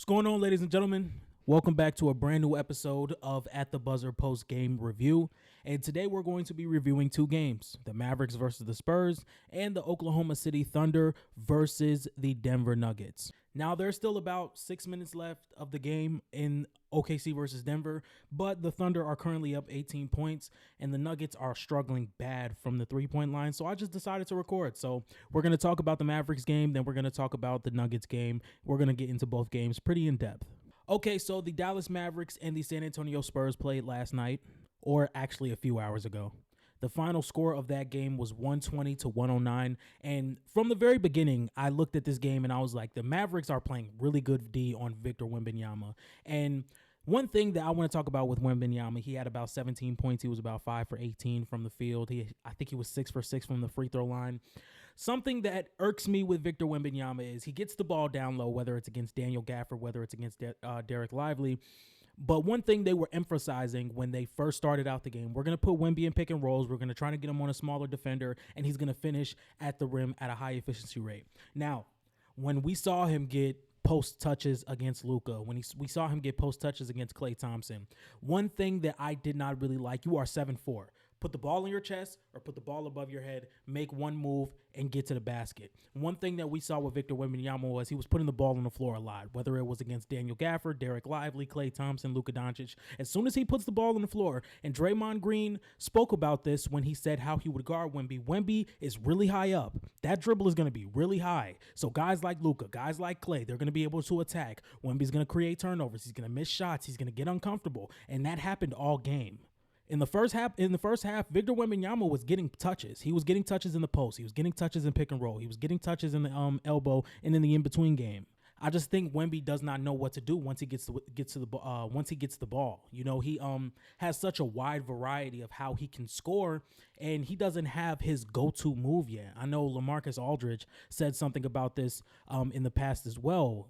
What's going on, ladies and gentlemen? Welcome back to a brand new episode of At the Buzzer Post-Game Review. And today we're going to be reviewing two games, the Mavericks versus the Spurs and the Oklahoma City Thunder versus the Denver Nuggets. Now, there's still about 6 minutes left of the game in OKC versus Denver, but the Thunder are currently up 18 points and the Nuggets are struggling bad from the three-point line. So I just decided to record. So we're going to talk about the Mavericks game, then we're going to talk about the Nuggets game. We're going to get into both games pretty in depth. Okay, so the Dallas Mavericks and the San Antonio Spurs played last night, or actually a few hours ago. The final score of that game was 120 to 109. And from the very beginning, I looked at this game and I was like, the Mavericks are playing really good D on Victor Wembanyama. And one thing that I want to talk about with Wembanyama, he had about 17 points. He was about 5 for 18 from the field. I think he was 6 for 6 from the free throw line. Something that irks me with Victor Wembanyama is he gets the ball down low, whether it's against Daniel Gafford, whether it's against Derek Lively. But one thing they were emphasizing when they first started out the game, we're going to put Wemby in pick and rolls. We're going to try to get him on a smaller defender, and he's going to finish at the rim at a high efficiency rate. Now, when we saw him get post touches against Luka, when we saw him get post touches against Klay Thompson, one thing that I did not really like, you are 7'4". Put the ball in your chest or put the ball above your head, make one move, and get to the basket. One thing that we saw with Victor Wembanyama was he was putting the ball on the floor a lot, whether it was against Daniel Gafford, Derek Lively, Klay Thompson, Luka Doncic. As soon as he puts the ball on the floor, and Draymond Green spoke about this when he said how he would guard Wemby. Wemby is really high up. That dribble is going to be really high. So guys like Luka, guys like Klay, they're going to be able to attack. Wemby's going to create turnovers. He's going to miss shots. He's going to get uncomfortable. And that happened all game. In the first half, Victor Wembanyama was getting touches. He was getting touches in the post. He was getting touches in pick and roll. He was getting touches in the elbow and in the in-between game. I just think Wemby does not know what to do once he gets the ball. You know, he has such a wide variety of how he can score, and he doesn't have his go-to move yet. I know LaMarcus Aldridge said something about this in the past as well.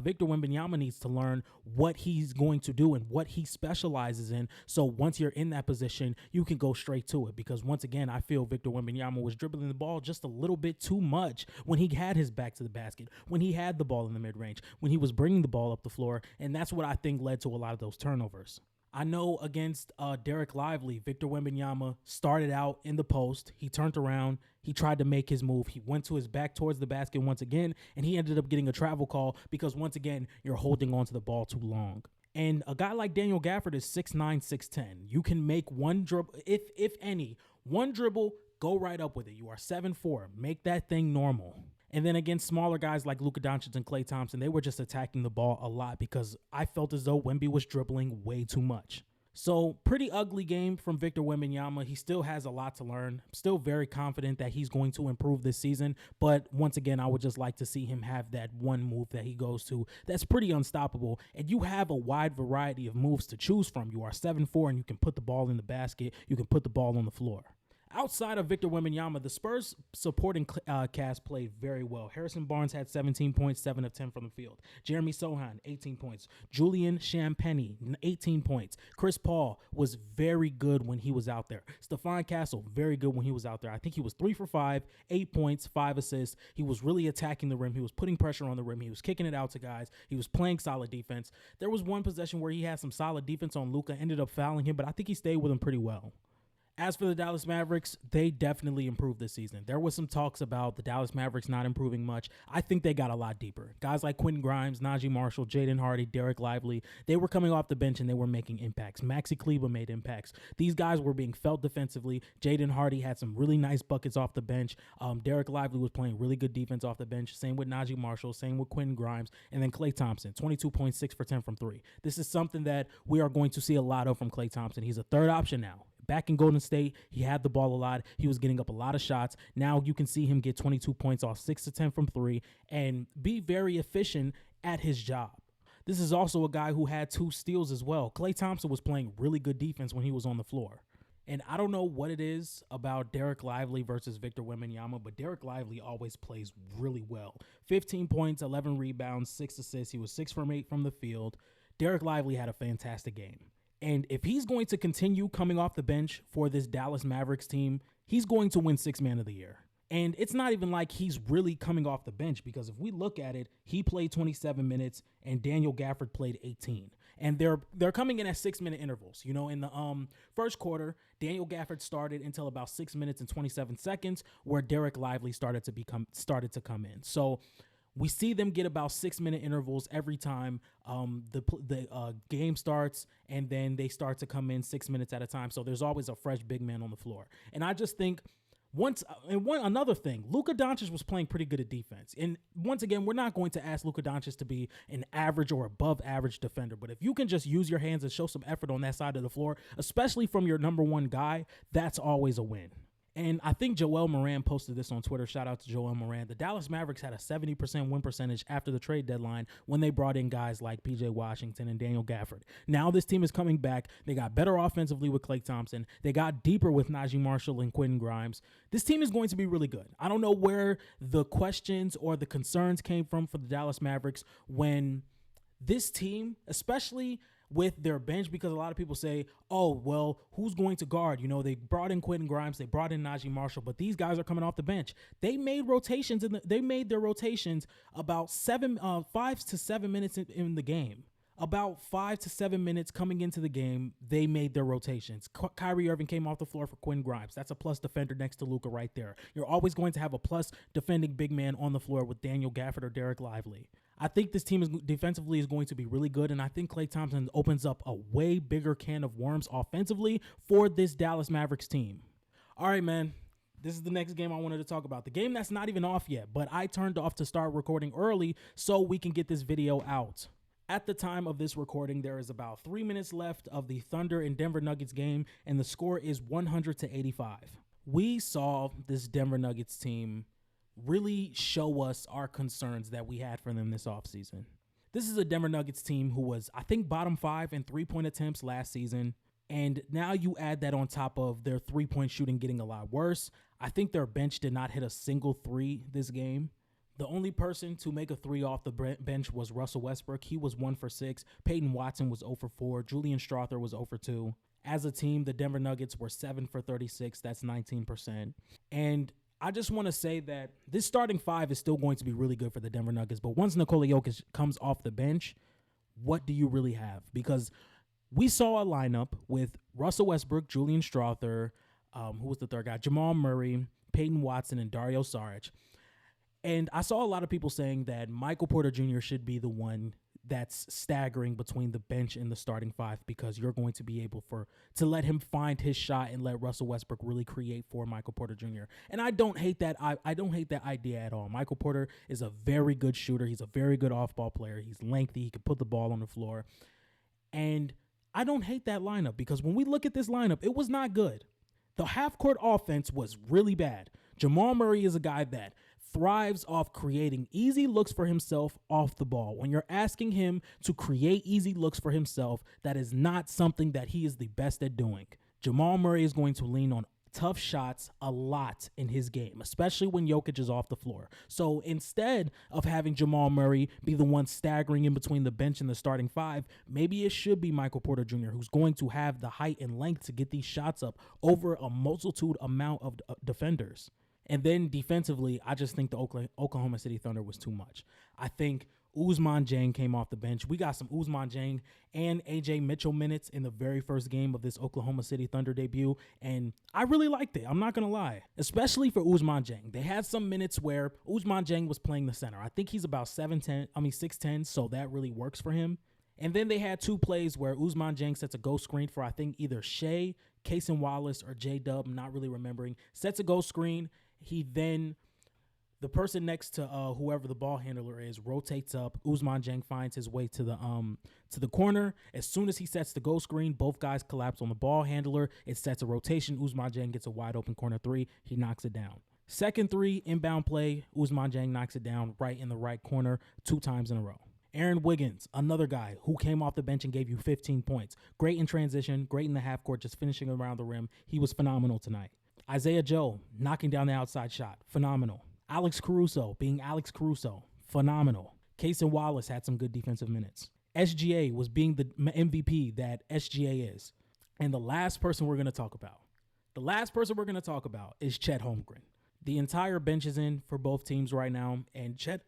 Victor Wembanyama needs to learn what he's going to do and what he specializes in. So once you're in that position, you can go straight to it. Because once again, I feel Victor Wembanyama was dribbling the ball just a little bit too much when he had his back to the basket, when he had the ball in the mid-range, when he was bringing the ball up the floor. And that's what I think led to a lot of those turnovers. I know against Derek Lively, Victor Wembanyama started out in the post. He turned around. He tried to make his move. He went to his back towards the basket once again, and he ended up getting a travel call because, once again, you're holding on to the ball too long. And a guy like Daniel Gafford is 6'9", 6'10". You can make one dribble, if any, one dribble, go right up with it. You are 7'4". Make that thing normal. And then against smaller guys like Luka Doncic and Klay Thompson, they were just attacking the ball a lot because I felt as though Wemby was dribbling way too much. So pretty ugly game from Victor Wembanyama. He still has a lot to learn. I'm still very confident that he's going to improve this season. But once again, I would just like to see him have that one move that he goes to that's pretty unstoppable. And you have a wide variety of moves to choose from. You are 7'4", and you can put the ball in the basket. You can put the ball on the floor. Outside of Victor Wembanyama, the Spurs supporting cast played very well. Harrison Barnes had 17 points, 7 of 10 from the field. Jeremy Sohan, 18 points. Julian Champagnie, 18 points. Chris Paul was very good when he was out there. Stephon Castle, very good when he was out there. I think he was 3 for 5, 8 points, 5 assists. He was really attacking the rim. He was putting pressure on the rim. He was kicking it out to guys. He was playing solid defense. There was one possession where he had some solid defense on Luka, ended up fouling him, but I think he stayed with him pretty well. As for the Dallas Mavericks, they definitely improved this season. There was some talks about the Dallas Mavericks not improving much. I think they got a lot deeper. Guys like Quentin Grimes, Najee Marshall, Jaden Hardy, Derek Lively, they were coming off the bench and they were making impacts. Maxi Kleber made impacts. These guys were being felt defensively. Jaden Hardy had some really nice buckets off the bench. Derek Lively was playing really good defense off the bench. Same with Najee Marshall, same with Quentin Grimes, and then Klay Thompson, 22.6 for 10 from 3. This is something that we are going to see a lot of from Klay Thompson. He's a third option now. Back in Golden State, he had the ball a lot. He was getting up a lot of shots. Now you can see him get 22 points off 6 to 10 from 3 and be very efficient at his job. This is also a guy who had 2 steals as well. Klay Thompson was playing really good defense when he was on the floor. And I don't know what it is about Derek Lively versus Victor Wembanyama, but Derek Lively always plays really well. 15 points, 11 rebounds, 6 assists. He was 6 from 8 from the field. Derek Lively had a fantastic game. And if he's going to continue coming off the bench for this Dallas Mavericks team, he's going to win 6th Man of the Year. And it's not even like he's really coming off the bench, because if we look at it, he played 27 minutes and Daniel Gafford played 18. And they're coming in at 6-minute intervals. You know, in the first quarter, Daniel Gafford started until about 6 minutes and 27 seconds, where Derek Lively started to come in. So we see them get about 6-minute intervals every time the game starts, and then they start to come in 6 minutes at a time. So there's always a fresh big man on the floor. And I just think another thing, Luka Doncic was playing pretty good at defense. And once again, we're not going to ask Luka Doncic to be an average or above average defender, but if you can just use your hands and show some effort on that side of the floor, especially from your number one guy, that's always a win. And I think Joel Moran posted this on Twitter. Shout out to Joel Moran. The Dallas Mavericks had a 70% win percentage after the trade deadline when they brought in guys like PJ Washington and Daniel Gafford. Now this team is coming back. They got better offensively with Klay Thompson. They got deeper with Najee Marshall and Quentin Grimes. This team is going to be really good. I don't know where the questions or the concerns came from for the Dallas Mavericks when this team, especially with their bench, because a lot of people say, oh, well, who's going to guard? You know, they brought in Quentin Grimes, they brought in Najee Marshall, but these guys are coming off the bench. They made rotations, they made their rotations about 5 to 7 minutes in the game. About 5 to 7 minutes coming into the game, they made their rotations. Kyrie Irving came off the floor for Quentin Grimes. That's a plus defender next to Luka right there. You're always going to have a plus defending big man on the floor with Daniel Gafford or Derek Lively. I think this team defensively is going to be really good, and I think Klay Thompson opens up a way bigger can of worms offensively for this Dallas Mavericks team. All right, man. This is the next game I wanted to talk about. The game that's not even off yet, but I turned off to start recording early so we can get this video out. At the time of this recording, there is about 3 minutes left of the Thunder and Denver Nuggets game, and the score is 100-85. We saw this Denver Nuggets team really show us our concerns that we had for them this offseason. This is a Denver Nuggets team who was, I think, bottom 5 in three-point attempts last season, and now you add that on top of their three-point shooting getting a lot worse. I think their bench did not hit a single three this game. The only person to make a three off the bench was Russell Westbrook. He was 1 for 6. Peyton Watson was 0 for 4. Julian Strawther was 0 for 2. As a team, the Denver Nuggets were 7 for 36. That's 19%. And I just want to say that this starting five is still going to be really good for the Denver Nuggets. But once Nikola Jokic comes off the bench, what do you really have? Because we saw a lineup with Russell Westbrook, Julian Strawther, who was the third guy? Jamal Murray, Peyton Watson, and Dario Saric. And I saw a lot of people saying that Michael Porter Jr. should be the one that's staggering between the bench and the starting five, because you're going to be able to let him find his shot and let Russell Westbrook really create for Michael Porter Jr. And I don't hate that. I don't hate that idea at all. Michael Porter is a very good shooter. He's a very good off-ball player. He's lengthy. He can put the ball on the floor. And I don't hate that lineup, because when we look at this lineup, it was not good. The half-court offense was really bad. Jamal Murray is a guy that thrives off creating easy looks for himself off the ball. When you're asking him to create easy looks for himself, that is not something that he is the best at doing. Jamal Murray is going to lean on tough shots a lot in his game, especially when Jokic is off the floor. So instead of having Jamal Murray be the one staggering in between the bench and the starting five, maybe it should be Michael Porter Jr., who's going to have the height and length to get these shots up over a multitude amount of defenders. And then defensively, I just think the Oklahoma City Thunder was too much. I think Ousmane Dieng came off the bench. We got some Ousmane Dieng and A.J. Mitchell minutes in the very first game of this Oklahoma City Thunder debut, and I really liked it. I'm not going to lie, especially for Ousmane Dieng. They had some minutes where Ousmane Dieng was playing the center. I think he's about 6'10", so that really works for him. And then they had two plays where Ousmane Dieng sets a ghost screen for, I think, either Shea, Cason Wallace, or J-Dub, I'm not really remembering, sets a ghost screen. The person next to whoever the ball handler is rotates up. Ousmane Dieng finds his way to the corner. As soon as he sets the goal screen, both guys collapse on the ball handler. It sets a rotation. Ousmane Dieng gets a wide open corner three. He knocks it down. Second three, inbound play. Ousmane Dieng knocks it down right in the right corner 2 times in a row. Aaron Wiggins, another guy who came off the bench and gave you 15 points. Great in transition, great in the half court, just finishing around the rim. He was phenomenal tonight. Isaiah Joe, knocking down the outside shot, phenomenal. Alex Caruso, being Alex Caruso, phenomenal. Cason Wallace had some good defensive minutes. SGA was being the MVP that SGA is. And the last person we're going to talk about is Chet Holmgren. The entire bench is in for both teams right now, and Chet,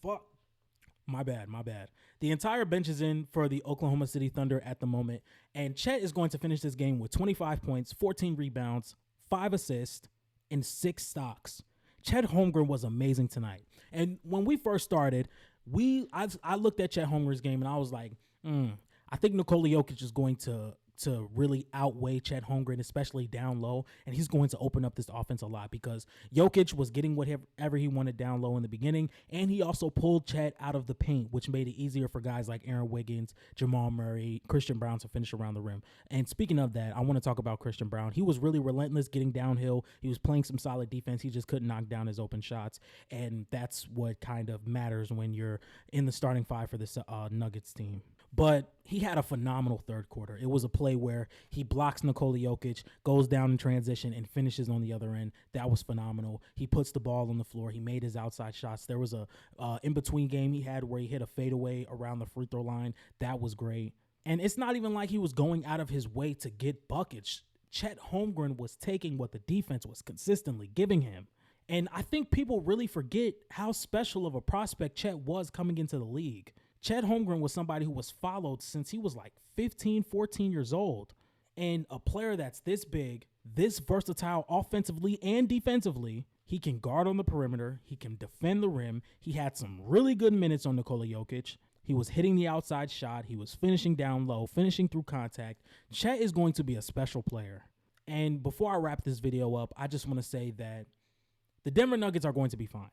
fuck, my bad. The entire bench is in for the Oklahoma City Thunder at the moment, and Chet is going to finish this game with 25 points, 14 rebounds, 5 assists, and 6 stocks. Chet Holmgren was amazing tonight. And when we first started, I looked at Chet Holmgren's game and I was like, I think Nikola Jokic is going to really outweigh Chet Holmgren, especially down low, and he's going to open up this offense a lot because Jokic was getting whatever he wanted down low in the beginning, and he also pulled Chet out of the paint, which made it easier for guys like Aaron Wiggins, Jamal Murray, Christian Brown to finish around the rim. And speaking of that, I want to talk about Christian Brown. He was really relentless getting downhill. He was playing some solid defense. He just couldn't knock down his open shots, and that's what kind of matters when you're in the starting five for this Nuggets team. But he had a phenomenal third quarter. It was a play where he blocks Nikola Jokic, goes down in transition, and finishes on the other end. That was phenomenal. He puts the ball on the floor. He made his outside shots. There was a in-between game he had where he hit a fadeaway around the free throw line. That was great. And it's not even like he was going out of his way to get buckets. Chet Holmgren was taking what the defense was consistently giving him. And I think people really forget how special of a prospect Chet was coming into the league. Chet Holmgren was somebody who was followed since he was like 15, 14 years old. And a player that's this big, this versatile offensively and defensively, he can guard on the perimeter. He can defend the rim. He had some really good minutes on Nikola Jokic. He was hitting the outside shot. He was finishing down low, finishing through contact. Chet is going to be a special player. And before I wrap this video up, I just want to say that the Denver Nuggets are going to be fine.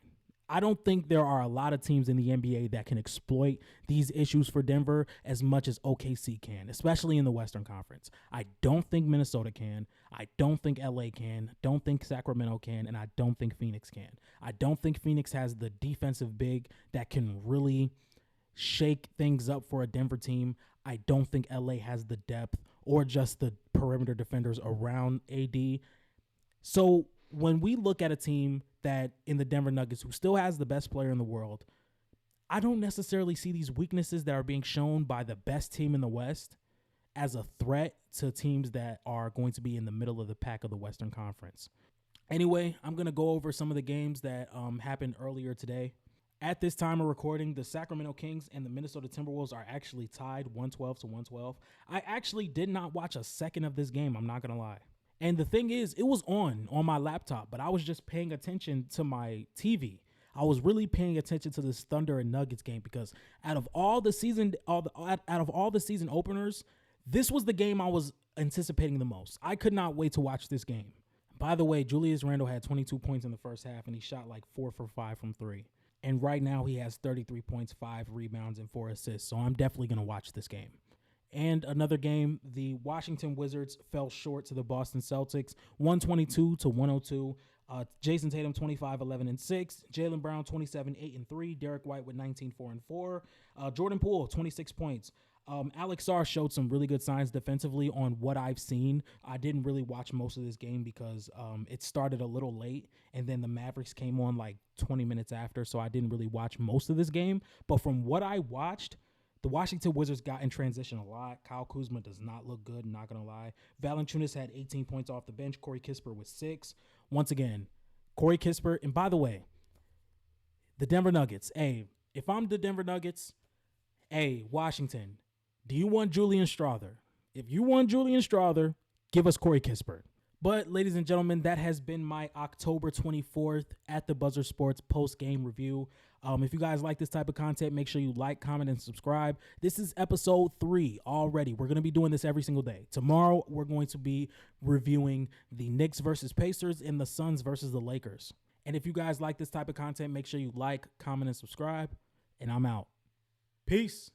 I don't think there are a lot of teams in the NBA that can exploit these issues for Denver as much as OKC can, especially in the Western Conference. I don't think Minnesota can. I don't think LA can. Don't think Sacramento can. And I don't think Phoenix can. I don't think Phoenix has the defensive big that can really shake things up for a Denver team. I don't think LA has the depth or just the perimeter defenders around AD. So when we look at a team that in the Denver Nuggets who still has the best player in the world, I don't necessarily see these weaknesses that are being shown by the best team in the West as a threat to teams that are going to be in the middle of the pack of the Western Conference. Anyway, I'm going to go over some of the games that happened earlier today. At this time of recording, the Sacramento Kings and the Minnesota Timberwolves are actually tied 112-112. I actually did not watch a second of this game, I'm not going to lie. And the thing is, it was on my laptop, but I was just paying attention to my TV. I was really paying attention to this Thunder and Nuggets game because out of all the season openers, this was the game I was anticipating the most. I could not wait to watch this game. By the way, Julius Randle had 22 points in the first half, and he shot like 4 for 5 from 3. And right now he has 33 points, 5 rebounds, and 4 assists. So I'm definitely going to watch this game. And another game, the Washington Wizards fell short to the Boston Celtics, 122-102. Jason Tatum, 25, 11, and 6. Jaylen Brown, 27, 8, and 3. Derek White with 19, 4, and 4. Jordan Poole, 26 points. Alex Sarr showed some really good signs defensively on what I've seen. I didn't really watch most of this game because it started a little late, and then the Mavericks came on like 20 minutes after, so I didn't really watch most of this game. But from what I watched, the Washington Wizards got in transition a lot. Kyle Kuzma does not look good, not going to lie. Valanciunas had 18 points off the bench. Corey Kispert with 6. Once again, Corey Kispert. And by the way, the Denver Nuggets. Hey, if I'm the Denver Nuggets, hey, Washington, do you want Julian Strawther? If you want Julian Strawther, give us Corey Kispert. But, ladies and gentlemen, that has been my October 24th at the Buzzer Sports post-game review. If you guys like this type of content, make sure you like, comment, and subscribe. This is episode 3 already. We're going to be doing this every single day. Tomorrow, we're going to be reviewing the Knicks versus Pacers and the Suns versus the Lakers. And if you guys like this type of content, make sure you like, comment, and subscribe. And I'm out. Peace.